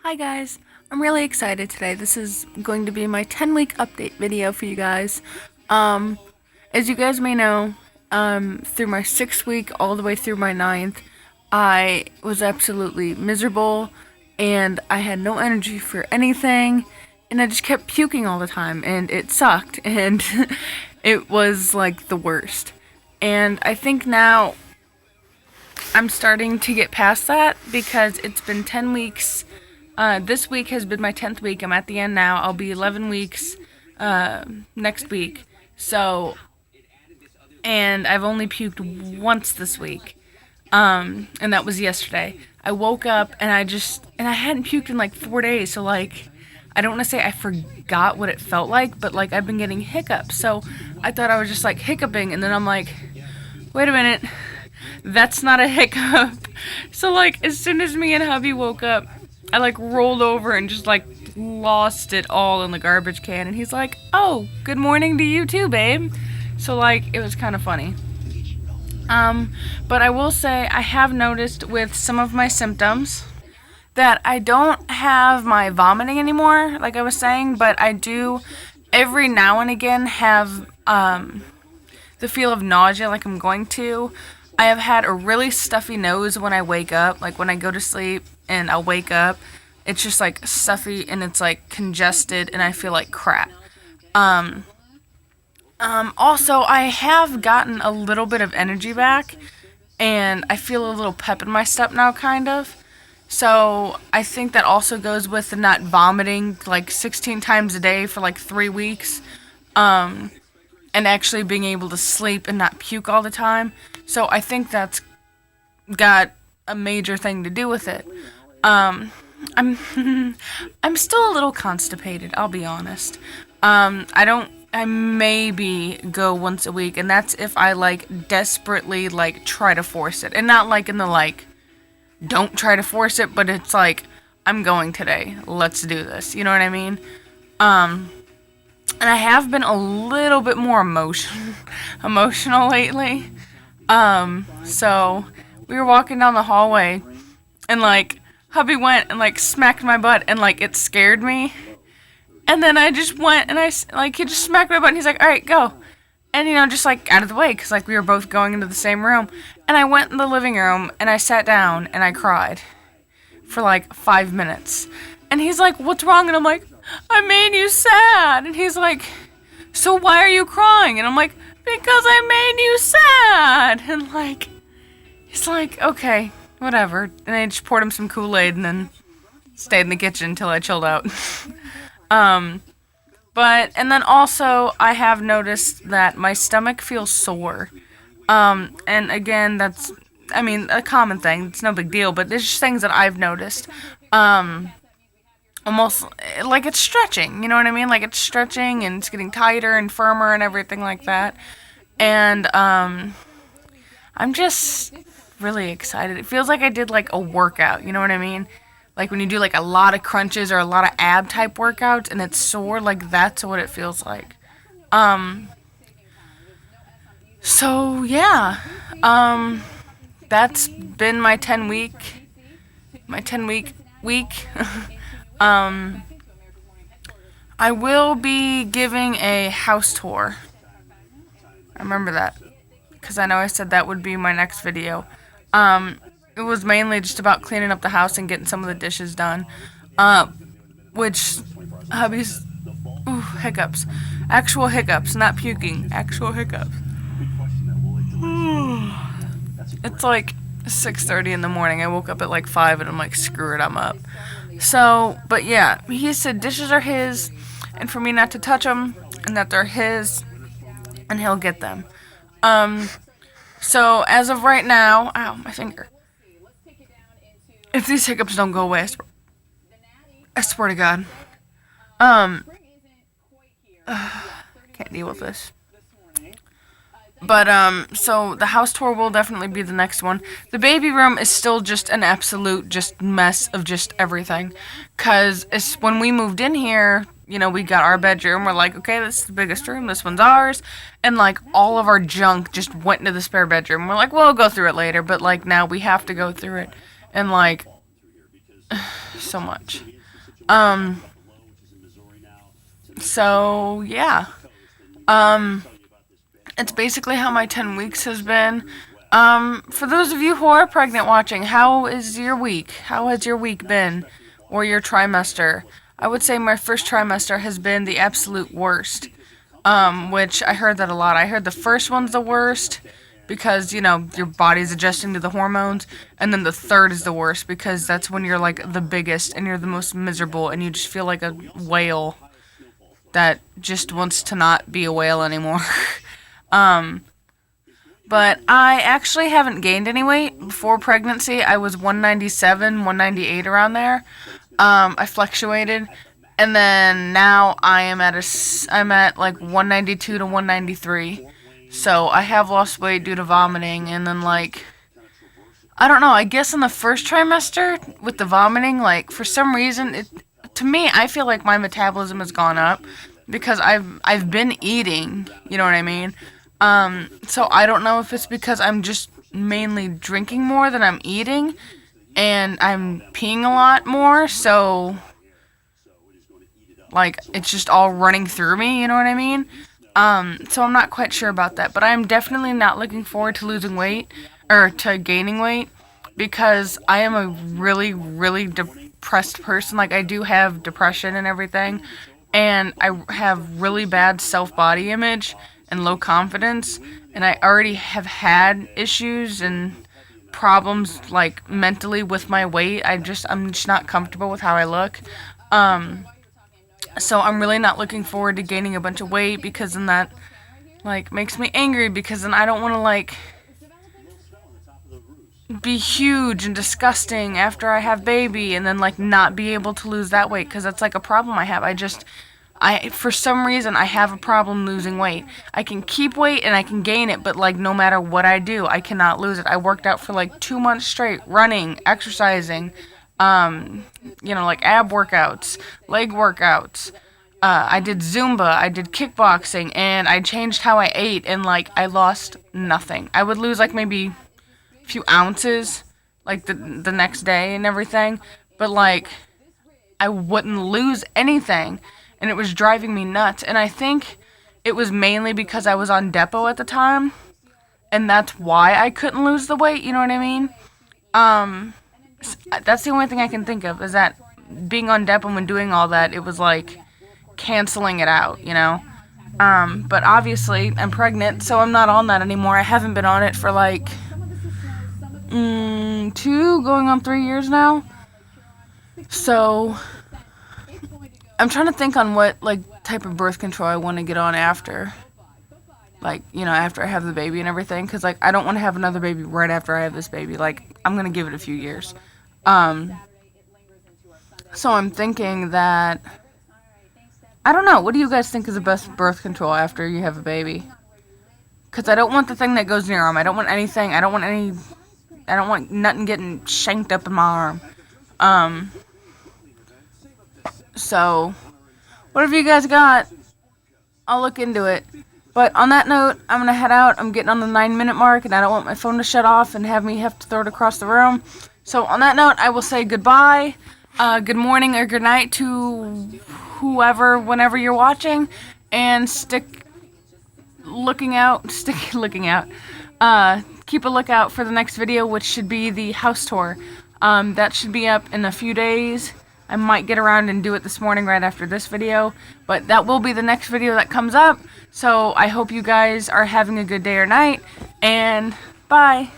Hi guys, I'm really excited today. This is going to be my 10-week update video for you guys. Um, as you guys may know, through my 6th week all the way through my 9th, I was absolutely miserable and I had no energy for anything and I just kept puking all the time and it sucked and it was like the worst. And I think now I'm starting to get past that because it's been 10 weeks. This week has been my 10th week. I'm at the end now. I'll be 11 weeks next week. So, and I've only puked once this week. And that was yesterday. I woke up and I hadn't puked in like 4 days. So like, I don't want to say I forgot what it felt like, but like I've been getting hiccups. So I thought I was just like hiccuping. And then I'm like, wait a minute. That's not a hiccup. So like, as soon as me and hubby woke up, I like rolled over and just like lost it all in the garbage can. And he's like, oh, good morning to you too, babe. So like, it was kind of funny. But I will say I have noticed with some of my symptoms that I don't have my vomiting anymore, like I was saying, but I do every now and again have the feel of nausea like I'm going to. I have had a really stuffy nose when I wake up, like when I go to sleep and I'll wake up, it's just like stuffy and it's like congested and I feel like crap. Also, I have gotten a little bit of energy back and I feel a little pep in my step now, kind of. So I think that also goes with the not vomiting like 16 times a day for like 3 weeks. And actually being able to sleep and not puke all the time. So I think that's got a major thing to do with it. I'm I'm still a little constipated, I'll be honest. I maybe go once a week, and that's if I like desperately like try to force it. And not like in the like don't try to force it, but it's like I'm going today. Let's do this. You know what I mean? And I have been a little bit more emotional lately. So we were walking down the hallway and like hubby went and like smacked my butt and like it scared me. And then I just went and he just smacked my butt and he's like, all right, go. And just like out of the way because like we were both going into the same room. And I went in the living room and I sat down and I cried for like 5 minutes. And he's like, what's wrong? And I'm like, I made you sad. And he's like, so why are you crying? And I'm like, because I made you sad. And like, he's like, okay, whatever. And I just poured him some Kool-Aid and then stayed in the kitchen until I chilled out. And then also I have noticed that my stomach feels sore. And again, that's, a common thing. It's no big deal, but there's just things that I've noticed. Almost like it's stretching, you know what I mean? Like it's stretching and it's getting tighter and firmer and everything like that. And I'm just really excited. It feels like I did like a workout, you know what I mean? Like when you do like a lot of crunches or a lot of ab type workouts and it's sore, like that's what it feels like. So yeah. That's been my 10 week week. I will be giving a house tour. I remember that because I know I said that would be my next video. It was mainly just about cleaning up the house and getting some of the dishes done. Which hubby's hiccups. Actual hiccups, not puking. Actual hiccups. It's like 6:30 in the morning. I woke up at like 5 and I'm like, screw it, I'm up. So, but yeah, he said dishes are his and for me not to touch them and that they're his and he'll get them. So as of right now, ow, my finger. If these hiccups don't go away, I swear to God. Can't deal with this. But, so the house tour will definitely be the next one. The baby room is still just an absolute just mess of just everything. Because when we moved in here, we got our bedroom. We're like, okay, this is the biggest room. This one's ours. And, like, all of our junk just went into the spare bedroom. We're like, we'll go through it later. But, like, now we have to go through it. And, like, so much. Um, so yeah. It's basically how my 10 weeks has been. For those of you who are pregnant watching, how is your week? How has your week been? Or your trimester? I would say my first trimester has been the absolute worst. Which I heard that a lot. I heard the first one's the worst because, your body's adjusting to the hormones. And then the third is the worst because that's when you're like the biggest and you're the most miserable and you just feel like a whale that just wants to not be a whale anymore. But I actually haven't gained any weight. Before pregnancy, I was 197, 198 around there. I fluctuated. And then now I'm at like 192 to 193. So I have lost weight due to vomiting. And then I don't know, I guess in the first trimester with the vomiting, for some reason, to me, I feel like my metabolism has gone up because I've been eating, you know what I mean? So I don't know if it's because I'm just mainly drinking more than I'm eating, and I'm peeing a lot more, so, it's just all running through me, you know what I mean? So I'm not quite sure about that, but I'm definitely not looking forward to losing weight, or to gaining weight, because I am a really, really depressed person. I do have depression and everything, and I have really bad self-body image and low confidence, and I already have had issues and problems mentally with my weight. I'm just not comfortable with how I look. So I'm really not looking forward to gaining a bunch of weight because then that makes me angry because then I don't want to be huge and disgusting after I have baby and then not be able to lose that weight because that's a problem I have. For some reason, I have a problem losing weight. I can keep weight and I can gain it, but no matter what I do, I cannot lose it. I worked out for 2 months straight, running, exercising, ab workouts, leg workouts. I did Zumba, I did kickboxing, and I changed how I ate, and I lost nothing. I would lose maybe a few ounces, the next day and everything, but I wouldn't lose anything. And it was driving me nuts. And I think it was mainly because I was on Depo at the time. And that's why I couldn't lose the weight, you know what I mean? That's the only thing I can think of, is that being on Depo and doing all that, it was canceling it out, you know? But obviously, I'm pregnant, so I'm not on that anymore. I haven't been on it for 2, going on 3 years now. So I'm trying to think on what type of birth control I want to get on after, after I have the baby and everything, because I don't want to have another baby right after I have this baby. I'm gonna give it a few years. So I'm thinking that, I don't know, what do you guys think is the best birth control after you have a baby? Because I don't want the thing that goes in your arm. I don't want anything. I don't want nothing getting shanked up in my arm. So, whatever you guys got, I'll look into it. But on that note, I'm going to head out. I'm getting on the 9-minute mark, and I don't want my phone to shut off and have me have to throw it across the room. So, on that note, I will say goodbye, good morning, or good night to whoever, whenever you're watching, and keep a lookout for the next video, which should be the house tour. That should be up in a few days. I might get around and do it this morning right after this video, but that will be the next video that comes up. So I hope you guys are having a good day or night, and bye.